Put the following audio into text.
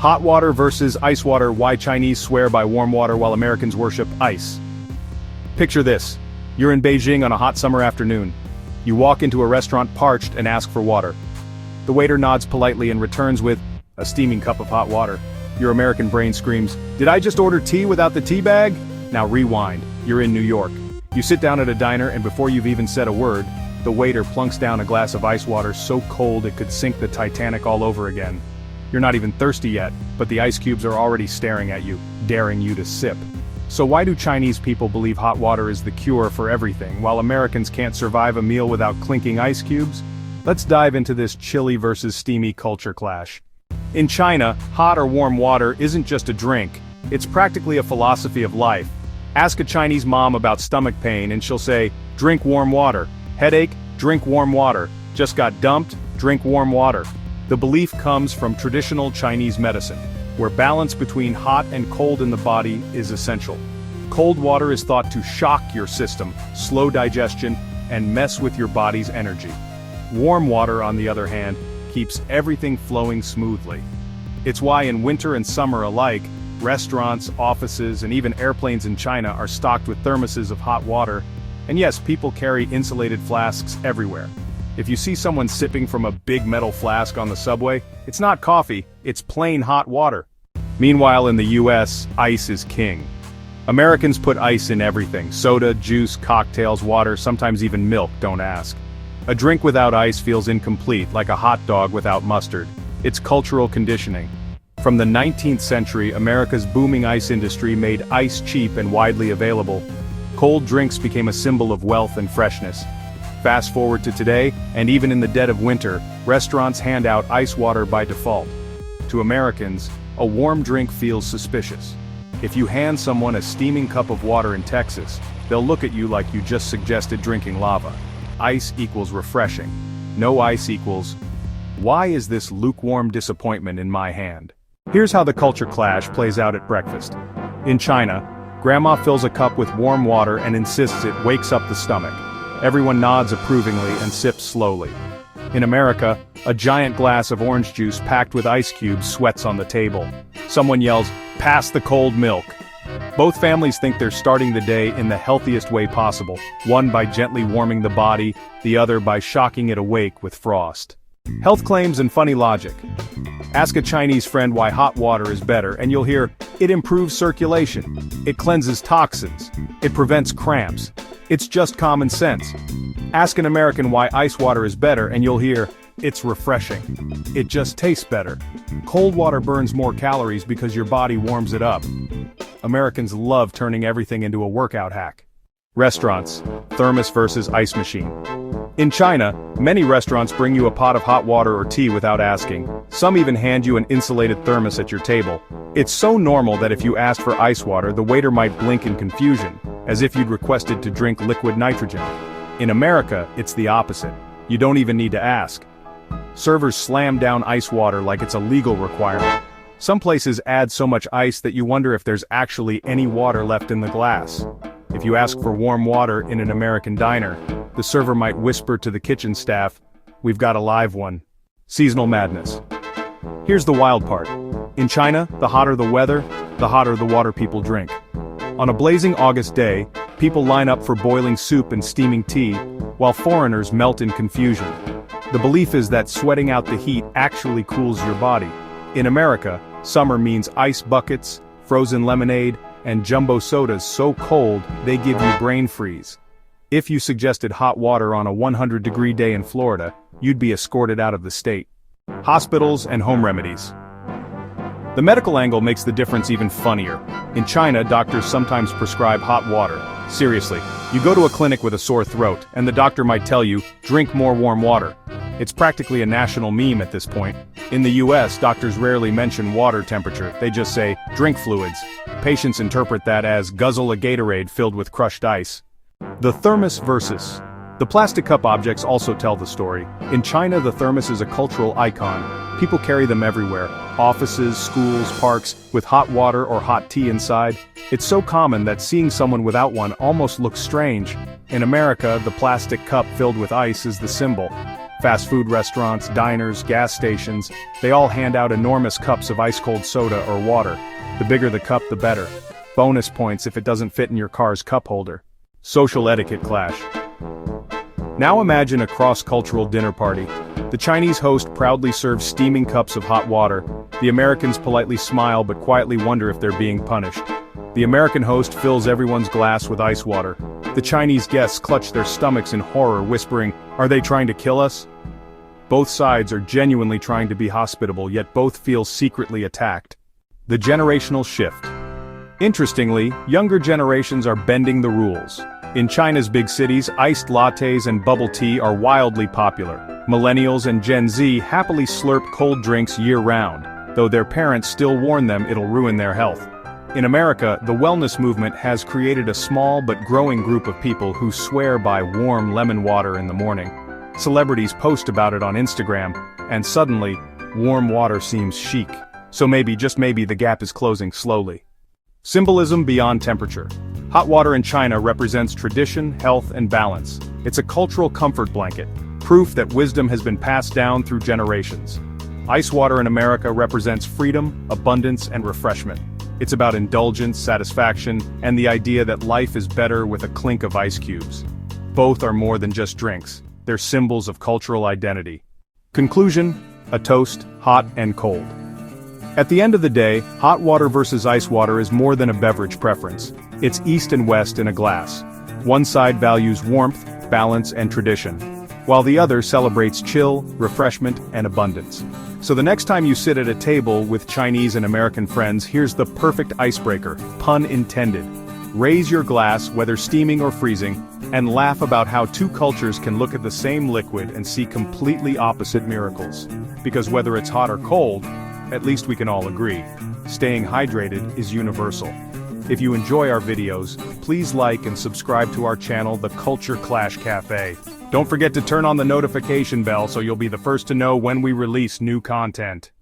Hot water versus ice water. Why Chinese swear by warm water while Americans worship ice. Picture this. You're in Beijing on a hot summer afternoon. You walk into a restaurant parched and ask for water. The waiter nods politely and returns with a steaming cup of hot water. Your American brain screams, "Did I just order tea without the tea bag?" Now rewind. You're in New York. You sit down at a diner and before you've even said a word, the waiter plunks down a glass of ice water so cold it could sink the Titanic all over again. You're not even thirsty yet, but the ice cubes are already staring at you, daring you to sip. So why do Chinese people believe hot water is the cure for everything, while Americans can't survive a meal without clinking ice cubes? Let's dive into this chilly versus steamy culture clash. In China, hot or warm water isn't just a drink, it's practically a philosophy of life. Ask a Chinese mom about stomach pain and she'll say, drink warm water. Headache? Drink warm water. Just got dumped? Drink warm water. The belief comes from traditional Chinese medicine, where balance between hot and cold in the body is essential. Cold water is thought to shock your system, slow digestion, and mess with your body's energy. Warm water, on the other hand, keeps everything flowing smoothly. It's why in winter and summer alike, restaurants, offices, and even airplanes in China are stocked with thermoses of hot water, and yes, people carry insulated flasks everywhere. If you see someone sipping from a big metal flask on the subway, it's not coffee, it's plain hot water. Meanwhile in the US, ice is king. Americans put ice in everything: soda, juice, cocktails, water, sometimes even milk, don't ask. A drink without ice feels incomplete, like a hot dog without mustard. It's cultural conditioning. From the 19th century, America's booming ice industry made ice cheap and widely available. Cold drinks became a symbol of wealth and freshness. Fast forward to today, and even in the dead of winter, restaurants hand out ice water by default. To Americans, a warm drink feels suspicious. If you hand someone a steaming cup of water in Texas, they'll look at you like you just suggested drinking lava. Ice equals refreshing. No ice equals, why is this lukewarm disappointment in my hand? Here's how the culture clash plays out at breakfast. In China, Grandma fills a cup with warm water and insists it wakes up the stomach. Everyone nods approvingly and sips slowly. In America, a giant glass of orange juice packed with ice cubes sweats on the table. Someone yells, "Pass the cold milk." Both families think they're starting the day in the healthiest way possible, one by gently warming the body, the other by shocking it awake with frost. Health claims and funny logic. Ask a Chinese friend why hot water is better and you'll hear, it improves circulation, it cleanses toxins, it prevents cramps. It's just common sense. Ask an American why ice water is better and you'll hear, it's refreshing. It just tastes better. Cold water burns more calories because your body warms it up. Americans love turning everything into a workout hack. Restaurants, thermos versus ice machine. In China, many restaurants bring you a pot of hot water or tea without asking. Some even hand you an insulated thermos at your table. It's so normal that if you asked for ice water, the waiter might blink in confusion, as if you'd requested to drink liquid nitrogen. In America, it's the opposite. You don't even need to ask. Servers slam down ice water like it's a legal requirement. Some places add so much ice that you wonder if there's actually any water left in the glass. If you ask for warm water in an American diner, the server might whisper to the kitchen staff, "We've got a live one." Seasonal madness. Here's the wild part. In China, the hotter the weather, the hotter the water people drink. On a blazing August day, people line up for boiling soup and steaming tea, while foreigners melt in confusion. The belief is that sweating out the heat actually cools your body. In America, summer means ice buckets, frozen lemonade, and jumbo sodas so cold they give you brain freeze. If you suggested hot water on a 100-degree day in Florida, you'd be escorted out of the state. Hospitals and home remedies. The medical angle makes the difference even funnier. In China, doctors sometimes prescribe hot water. Seriously, you go to a clinic with a sore throat, and the doctor might tell you, drink more warm water. It's practically a national meme at this point. In the US, doctors rarely mention water temperature, they just say, drink fluids. Patients interpret that as guzzle a Gatorade filled with crushed ice. The thermos versus. The plastic cup objects also tell the story. In China, the thermos is a cultural icon. People carry them everywhere. Offices, schools, parks, with hot water or hot tea inside. It's so common that seeing someone without one almost looks strange. In America, the plastic cup filled with ice is the symbol. Fast food restaurants, diners, gas stations, they all hand out enormous cups of ice-cold soda or water. The bigger the cup, the better. Bonus points if it doesn't fit in your car's cup holder. Social etiquette clash. Now imagine a cross-cultural dinner party. The Chinese host proudly serves steaming cups of hot water. The Americans politely smile but quietly wonder if they're being punished. The American host fills everyone's glass with ice water. The Chinese guests clutch their stomachs in horror, whispering, "Are they trying to kill us?" Both sides are genuinely trying to be hospitable, yet both feel secretly attacked. The generational shift. Interestingly, younger generations are bending the rules. In China's big cities, iced lattes and bubble tea are wildly popular. Millennials and Gen Z happily slurp cold drinks year-round, though their parents still warn them it'll ruin their health. In America, the wellness movement has created a small but growing group of people who swear by warm lemon water in the morning. Celebrities post about it on Instagram, and suddenly, warm water seems chic. So maybe, just maybe, the gap is closing slowly. Symbolism beyond temperature. Hot water in China represents tradition, health, and balance. It's a cultural comfort blanket, proof that wisdom has been passed down through generations. Ice water in America represents freedom, abundance, and refreshment. It's about indulgence, satisfaction, and the idea that life is better with a clink of ice cubes. Both are more than just drinks. They're symbols of cultural identity. Conclusion: a toast, hot and cold. At the end of the day, hot water versus ice water is more than a beverage preference. It's East and West in a glass. One side values warmth, balance, and tradition, while the other celebrates chill, refreshment, and abundance. So the next time you sit at a table with Chinese and American friends, here's the perfect icebreaker, pun intended. Raise your glass, whether steaming or freezing, and laugh about how two cultures can look at the same liquid and see completely opposite miracles. Because whether it's hot or cold, at least we can all agree, staying hydrated is universal. If you enjoy our videos, please like and subscribe to our channel, The Culture Clash Cafe. Don't forget to turn on the notification bell so you'll be the first to know when we release new content.